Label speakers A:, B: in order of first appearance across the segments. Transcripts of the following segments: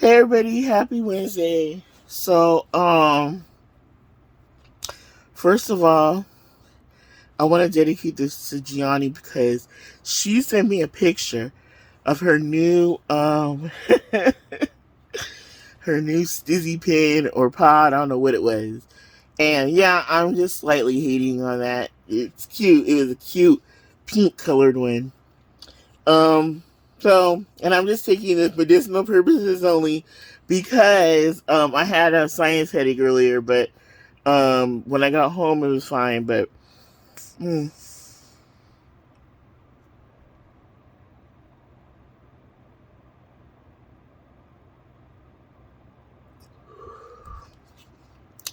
A: Hey everybody, happy Wednesday. First of all, I want to dedicate this to Gianni because she sent me a picture of her new her new Stizzy pen or pod, I don't know what it was. And yeah, I'm just slightly hating on that. It's cute. It was a cute pink colored one. And I'm just taking this medicinal purposes only because I had a sinus headache earlier, but when I got home it was fine. But mm,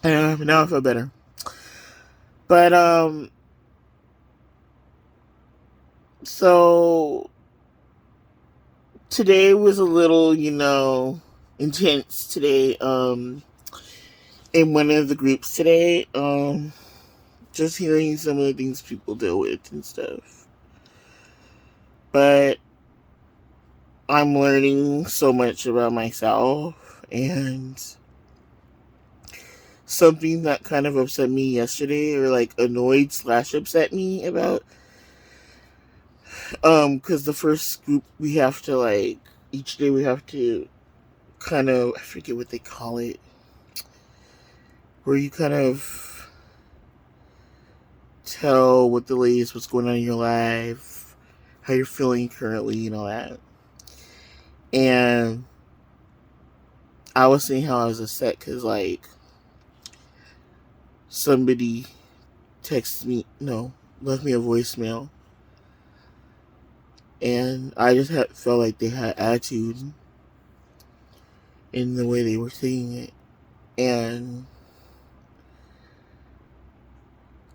A: now I feel better. But so today was a little, intense today. In one of the groups today, just hearing some of the things people deal with and stuff. But I'm learning so much about myself, and something that kind of upset me yesterday, or like annoyed / upset me about, because the first group we have to like each day we have to kind of, I forget what they call it, where you kind of tell what the latest, what's going on in your life, how you're feeling currently, and all that. And I was saying how I was upset because like somebody texted me, no, left me a voicemail, and I just felt like they had attitude in the way they were saying it. And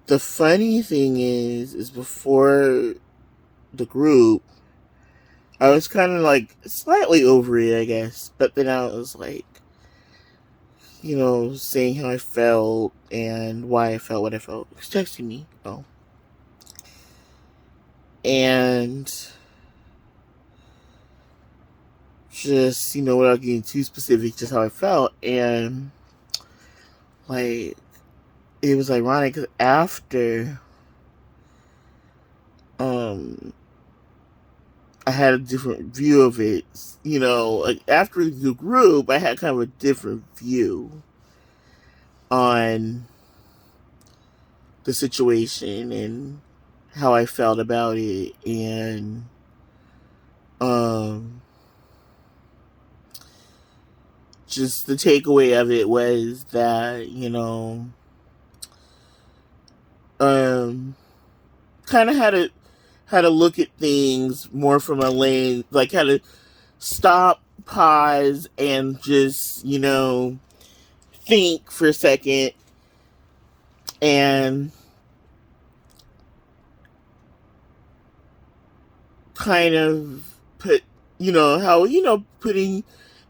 A: the funny thing is before the group, I was kind of like slightly over it, I guess. But then I was like, saying how I felt and why I felt what I felt. He was texting me. Oh. And just, without getting too specific, just how I felt. And like, it was ironic because after I had a different view of it. Like after the group, I had kind of a different view on the situation and how I felt about it. And just the takeaway of it was that, kind of had to look at things more from a lane, like had to stop, pause, and just, think for a second and kind of put, how, putting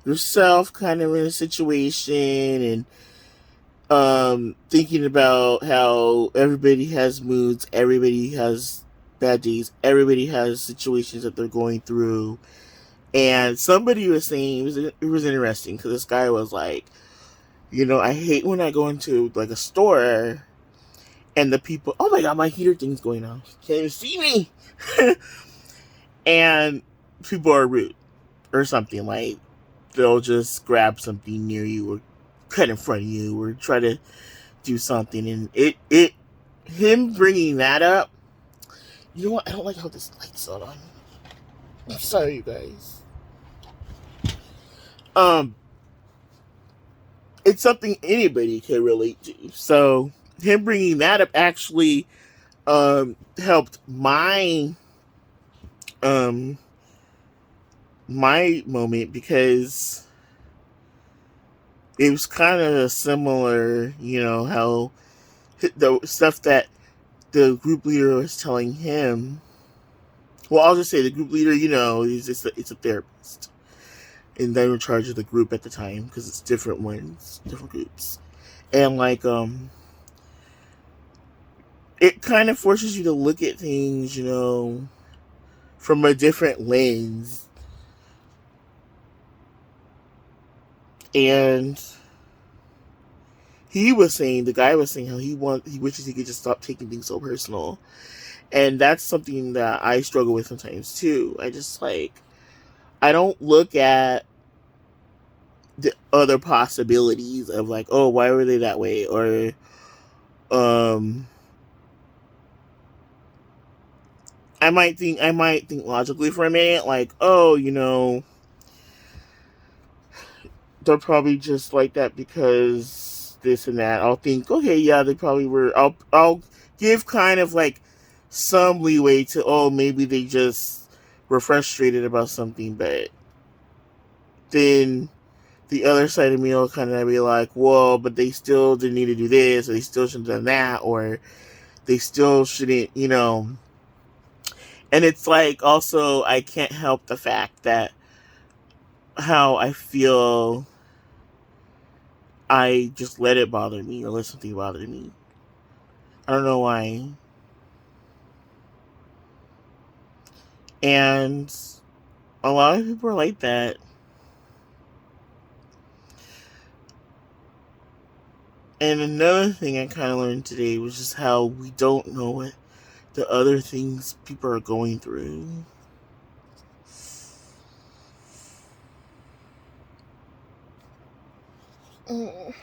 A: yourself kind of in a situation and thinking about how everybody has moods, everybody has bad days, everybody has situations that they're going through. And somebody was saying, it was interesting because this guy was like, I hate when I go into like a store and the people, oh my god, my heater thing's going on, can't even see me. And people are rude or something, like they'll just grab something near you or cut in front of you or try to do something. And him bringing that up, you know what, I don't like how this light's not on. I'm sorry, you guys. It's something anybody can relate to. So him bringing that up actually helped um my moment, because it was kind of similar, how the stuff that the group leader was telling him. Well, I'll just say the group leader, it's a therapist, and they were in charge of the group at the time because it's different ones, different groups, and like it kind of forces you to look at things, from a different lens. And the guy was saying how he wishes he could just stop taking things so personal. And that's something that I struggle with sometimes too. I don't look at the other possibilities of like, oh, why were they that way? Or, um, I might think logically for a minute, like, oh, they're probably just like that because this and that. I'll think, okay, yeah, they probably were. I'll give kind of like some leeway to, oh, maybe they just were frustrated about something, but then the other side of me will kind of be like, well, but they still didn't need to do this, or they still shouldn't have done that, or they still shouldn't, And it's like, also, I can't help the fact that how I feel, I just let it bother me or let something bother me. I don't know why. And a lot of people are like that. And another thing I kind of learned today was just how we don't know what the other things people are going through. Mm.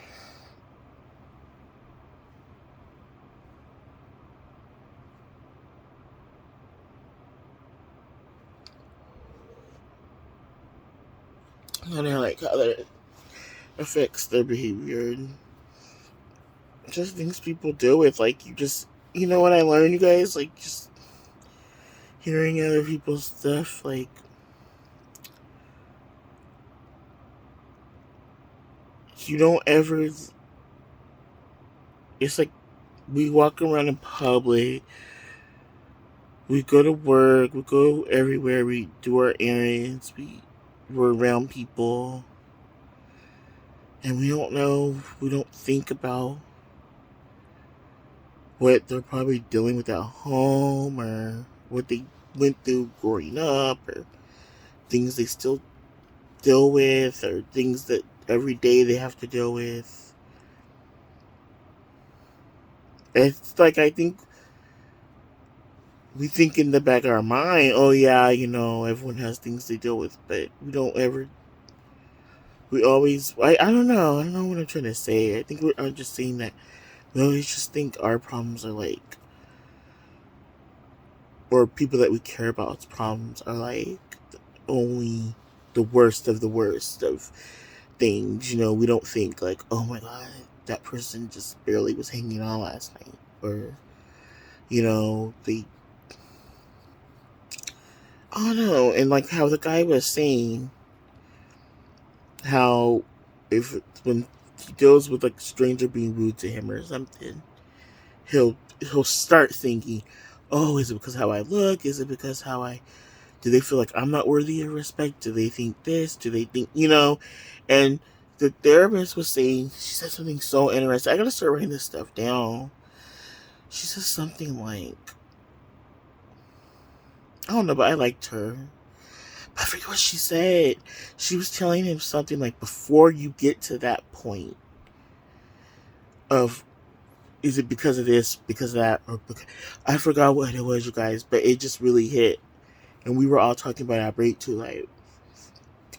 A: And I like how that affects their behavior and just things people deal with. Like, you know what I learned, you guys? Like, just hearing other people's stuff, like, you don't ever, it's like we walk around in public, we go to work, we go everywhere, we do our errands, we're around people, and we don't think about what they're probably dealing with at home, or what they went through growing up, or things they still deal with, or things that every day they have to deal with. It's like, I think we think in the back of our mind, oh yeah, everyone has things they deal with, but we don't ever. We always, I don't know what I'm trying to say. I think I'm just saying that we always just think our problems are like, or people that we care about's problems are like only the worst of the worst of things. We don't think like, oh my god, that person just barely was hanging on last night, or they, I don't know. And like how the guy was saying how, if when he deals with like a stranger being rude to him or something, he'll start thinking, oh, is it because how I look? Is it because how I do they feel like I'm not worthy of respect? Do they think this? Do they think, And the therapist was saying, she said something so interesting. I gotta start writing this stuff down. She says something like, I don't know, but I liked her. I forget what she said. She was telling him something like, before you get to that point of, is it because of this, because of that, or because, I forgot what it was, you guys, but it just really hit. And we were all talking about our break too. Like,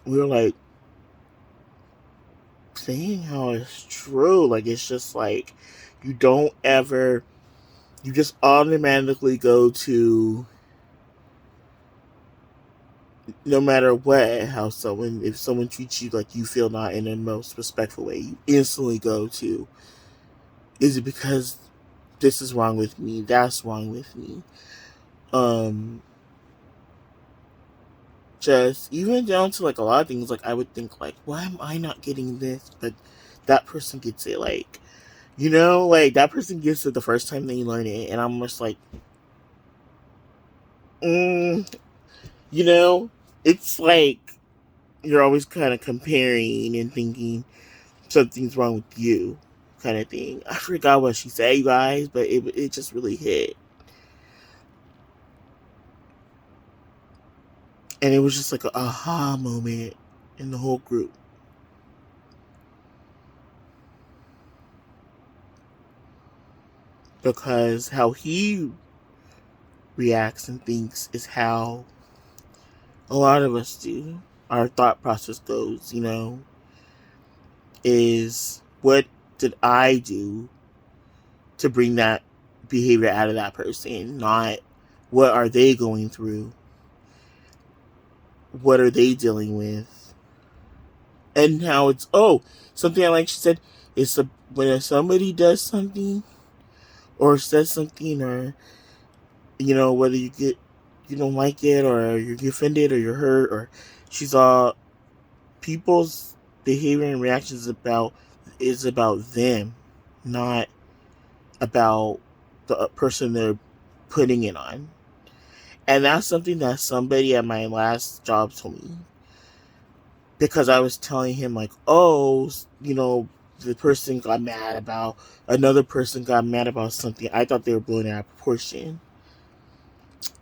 A: we were like saying how it's true. Like, it's just like, you don't ever, you just automatically go to, no matter what, how if someone treats you like you feel not in the most respectful way, you instantly go to, is it because this is wrong with me, that's wrong with me? Um, just even down to like a lot of things, like I would think like, why am I not getting this? But that person gets it, like, like that person gets it the first time they learn it, and I'm just like, mm, you know, it's like you're always kind of comparing and thinking something's wrong with you, kind of thing. I forgot what she said, you guys, but it just really hit, and it was just like a aha moment in the whole group. because how he reacts and thinks is how a lot of us do. Our thought process goes, is what did I do to bring that behavior out of that person, not what are they going through, what are they dealing with, and how it's something I like she said is when somebody does something or says something, or whether you don't like it, or you're offended, or you're hurt, or she's all people's behavior and reactions is about them, not about the person they're putting it on. And that's something that somebody at my last job told me, because I was telling him like, the person got mad about another person got mad about something. I thought they were blowing it out of proportion.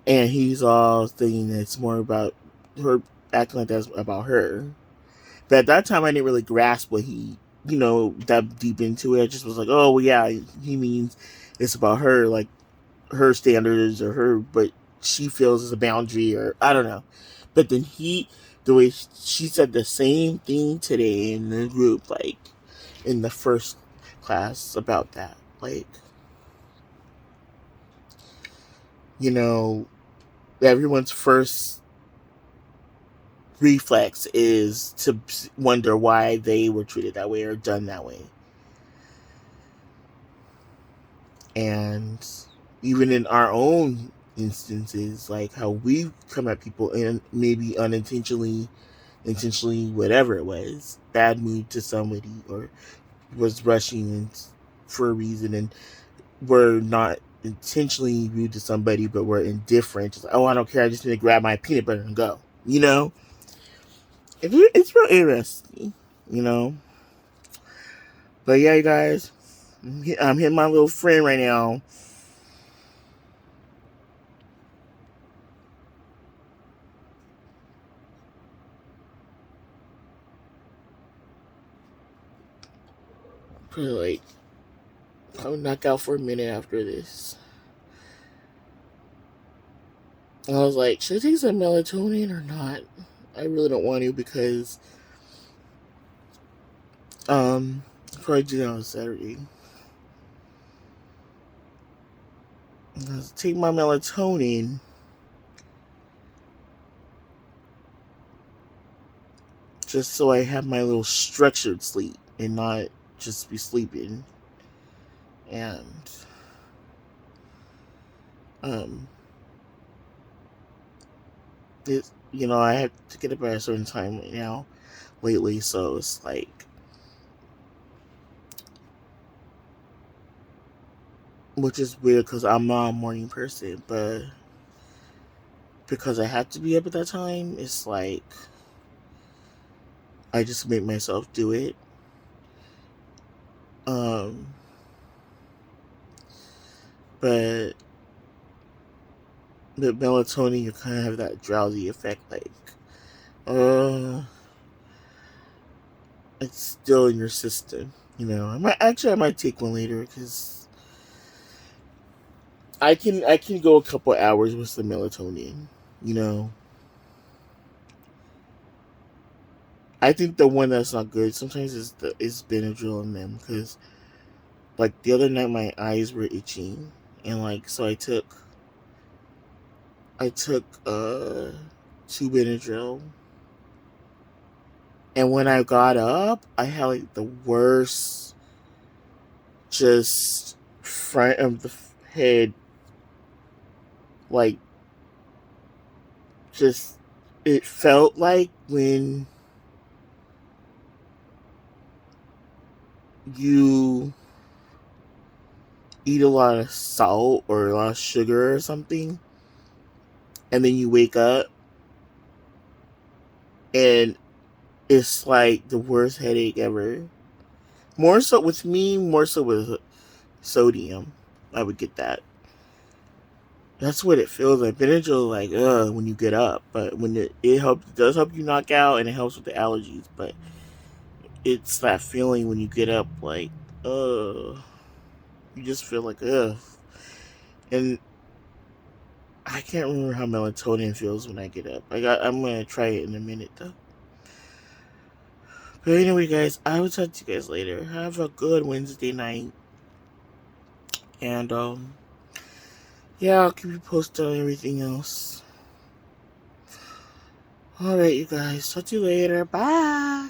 A: And he's all thinking it's more about her, acting like that's about her. But at that time, I didn't really grasp what he, that deep into it. I just was like, oh, well, yeah, he means it's about her, like her standards or her, but she feels as a boundary, or I don't know. But then the way she said the same thing today in the group, like in the first class about that, like, everyone's first reflex is to wonder why they were treated that way or done that way. And even in our own instances, like how we come at people and maybe unintentionally, intentionally, whatever it was, bad mood to somebody, or was rushing for a reason, and we're not intentionally rude to somebody, but we're indifferent. Just like, I don't care, I just need to grab my peanut butter and go. It's real interesting, But yeah, you guys, I'm hitting my little friend right now. Probably like, I'll knock out for a minute after this. I was like, should I take some melatonin or not? I really don't want to, because I'll probably do that on Saturday. I'll take my melatonin just so I have my little structured sleep and not just be sleeping. And it, I have to get up at a certain time right now lately, so it's like, which is weird because I'm not a morning person, but because I have to be up at that time, it's like I just make myself do it. But the melatonin, you kind of have that drowsy effect, like, it's still in your system, I might take one later, because I can go a couple hours with the melatonin, I think the one that's not good sometimes is Benadryl in them, because like the other night my eyes were itching, and like so I took 2 Benadryl, and when I got up, I had like the worst, just front of the head, like, just, it felt like when you eat a lot of salt or a lot of sugar or something, and then you wake up and it's like the worst headache ever. More so with sodium, I would get that. That's what it feels like. Benadryl, like, when you get up, but when it does help you knock out, and it helps with the allergies. But it's that feeling when you get up, like, You just feel like, ugh. And I can't remember how melatonin feels when I get up. I'm gonna try it in a minute though. But anyway, guys, I will talk to you guys later. Have a good Wednesday night. And yeah, I'll keep you posted on everything else. Alright, you guys. Talk to you later. Bye.